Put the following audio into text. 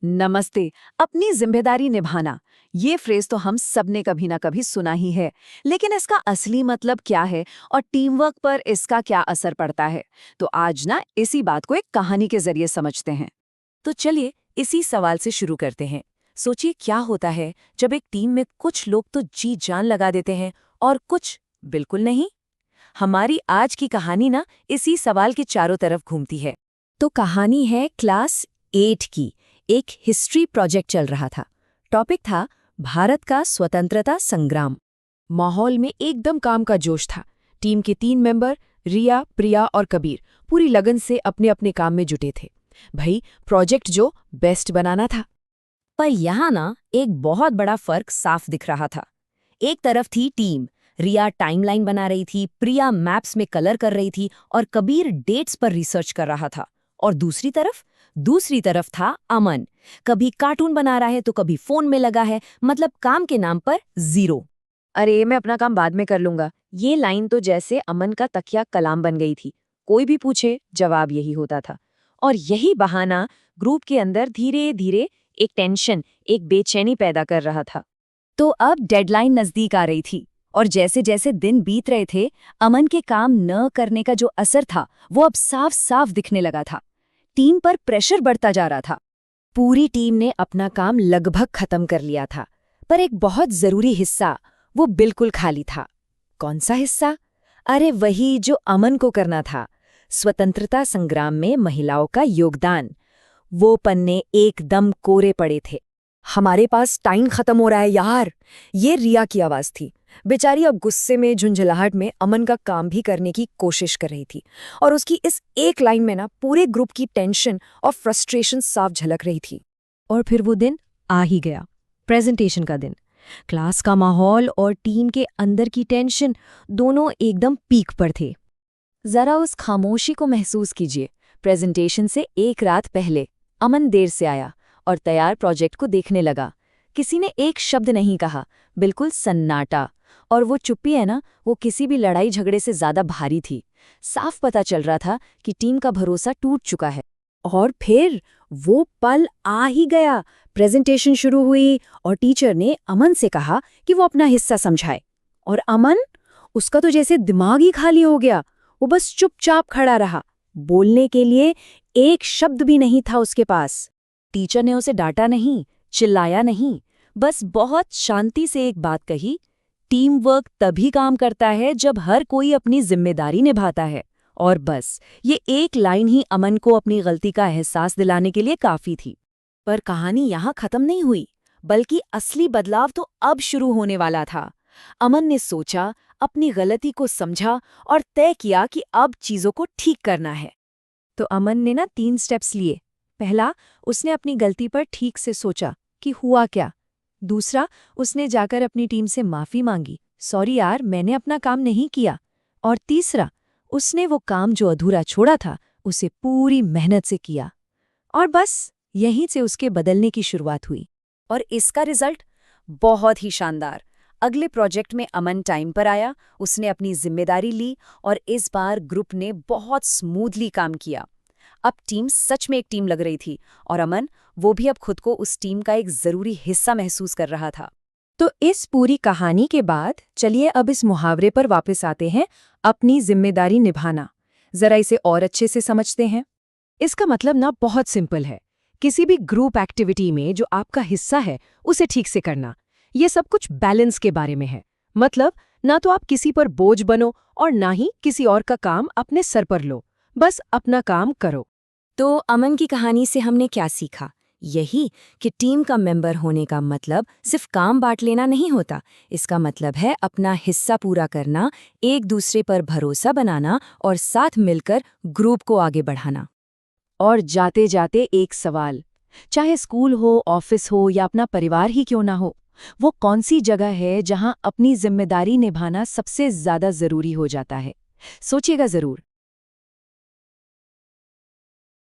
नमस्ते। अपनी जिम्मेदारी निभाना, ये फ्रेज तो हम सबने कभी ना कभी सुना ही है, लेकिन इसका असली मतलब क्या है और टीम वर्क पर इसका क्या असर पड़ता है? तो आज ना इसी बात को एक कहानी के जरिए समझते हैं। तो चलिए इसी सवाल से शुरू करते हैं। सोचिए क्या होता है जब एक टीम में कुछ लोग तो जी जान लगा देते हैं और कुछ बिल्कुल नहीं। हमारी आज की कहानी ना इसी सवाल के चारों तरफ घूमती है। तो कहानी है क्लास 8 की। एक हिस्ट्री प्रोजेक्ट चल रहा था। टॉपिक था भारत का स्वतंत्रता संग्राम। माहौल में एकदम काम का जोश था। टीम के 3 मेंबर रिया, प्रिया और कबीर पूरी लगन से अपने अपने काम में जुटे थे। भाई प्रोजेक्ट जो बेस्ट बनाना था। पर यहाँ ना एक बहुत बड़ा फर्क साफ दिख रहा था। एक तरफ थी टीम, रिया टाइमलाइन बना रही थी, प्रिया मैप्स में कलर कर रही थी और कबीर डेट्स पर रिसर्च कर रहा था। और दूसरी तरफ था अमन। कभी कार्टून बना रहा है तो कभी फोन में लगा है, मतलब काम के नाम पर जीरो। अरे मैं अपना काम बाद में कर लूंगा, ये लाइन तो जैसे अमन का तकिया कलाम बन गई थी। कोई भी पूछे जवाब यही होता था। और यही बहाना ग्रुप के अंदर धीरे धीरे एक टेंशन, एक बेचैनी पैदा कर रहा था। तो अब डेडलाइन नजदीक आ रही थी और जैसे जैसे दिन बीत रहे थे, अमन के काम न करने का जो असर था वो अब साफ साफ दिखने लगा था। टीम पर प्रेशर बढ़ता जा रहा था। पूरी टीम ने अपना काम लगभग खत्म कर लिया था, पर एक बहुत जरूरी हिस्सा वो बिल्कुल खाली था। कौन सा हिस्सा? अरे वही जो अमन को करना था। स्वतंत्रता संग्राम में महिलाओं का योगदान। वो पन्ने एकदम कोरे पड़े थे। हमारे पास टाइम खत्म हो रहा है यार, ये रिया की आवाज थी। बेचारी अब गुस्से में, झुंझलाहट में अमन का काम भी करने की कोशिश कर रही थी और उसकी इस एक लाइन में ना पूरे ग्रुप की टेंशन और फ्रस्ट्रेशन साफ झलक रही थी। और फिर वो दिन आ ही गया, प्रेजेंटेशन का दिन। क्लास का माहौल और टीम के अंदर की टेंशन दोनों एकदम पीक पर थे। जरा उस खामोशी को महसूस कीजिए। प्रेजेंटेशन से एक रात पहले अमन देर से आया और तैयार प्रोजेक्ट को देखने लगा। किसी ने एक शब्द नहीं कहा, बिल्कुल सन्नाटा। और वो चुप्पी है ना, वो किसी भी लड़ाई झगड़े से ज्यादा भारी थी। साफ पता चल रहा था कि टीम का भरोसा टूट चुका है। और फिर वो पल आ ही गया। प्रेजेंटेशन शुरू हुई और टीचर ने अमन से कहा कि वो अपना हिस्सा समझाए। और अमन, उसका तो जैसे दिमाग ही खाली हो गया। वो बस चुपचाप खड़ा रहा। बोलने के लिए एक शब्द भी नहीं था उसके पास। टीचर ने उसे डांटा नहीं, चिल्लाया नहीं, बस बहुत शांति से एक बात कही, टीम वर्क तभी काम करता है जब हर कोई अपनी जिम्मेदारी निभाता है। और बस ये एक लाइन ही अमन को अपनी गलती का एहसास दिलाने के लिए काफी थी। पर कहानी यहाँ खत्म नहीं हुई, बल्कि असली बदलाव तो अब शुरू होने वाला था। अमन ने सोचा, अपनी गलती को समझा और तय किया कि अब चीजों को ठीक करना है। तो अमन ने ना 3 स्टेप्स लिए। पहला, उसने अपनी गलती पर ठीक से सोचा कि हुआ क्या। दूसरा, उसने जाकर अपनी टीम से माफी मांगी, सॉरी यार मैंने अपना काम नहीं किया। और तीसरा, उसने वो काम जो अधूरा छोड़ा था उसे पूरी मेहनत से किया। और बस यहीं से उसके बदलने की शुरुआत हुई। और इसका रिजल्ट बहुत ही शानदार। अगले प्रोजेक्ट में अमन टाइम पर आया, उसने अपनी जिम्मेदारी ली और इस बार ग्रुप ने बहुत स्मूथली काम किया। अब टीम सच में एक टीम लग रही थी और अमन, वो भी अब खुद को उस टीम का एक जरूरी हिस्सा महसूस कर रहा था। तो इस पूरी कहानी के बाद चलिए अब इस मुहावरे पर वापस आते हैं, अपनी जिम्मेदारी निभाना। जरा इसे और अच्छे से समझते हैं। इसका मतलब ना बहुत सिंपल है। किसी भी ग्रुप एक्टिविटी में जो आपका हिस्सा है उसे ठीक से करना। ये सब कुछ बैलेंस के बारे में है। मतलब ना तो आप किसी पर बोझ बनो और ना ही किसी और का काम अपने सर पर लो। बस अपना काम करो। तो अमन की कहानी से हमने क्या सीखा? यही कि टीम का मेंबर होने का मतलब सिर्फ काम बांट लेना नहीं होता। इसका मतलब है अपना हिस्सा पूरा करना, एक दूसरे पर भरोसा बनाना और साथ मिलकर ग्रुप को आगे बढ़ाना। और जाते जाते एक सवाल, चाहे स्कूल हो, ऑफिस हो या अपना परिवार ही क्यों ना हो, वो कौन सी जगह है जहां अपनी जिम्मेदारी निभाना सबसे ज्यादा जरूरी हो जाता है? सोचिएगा जरूर।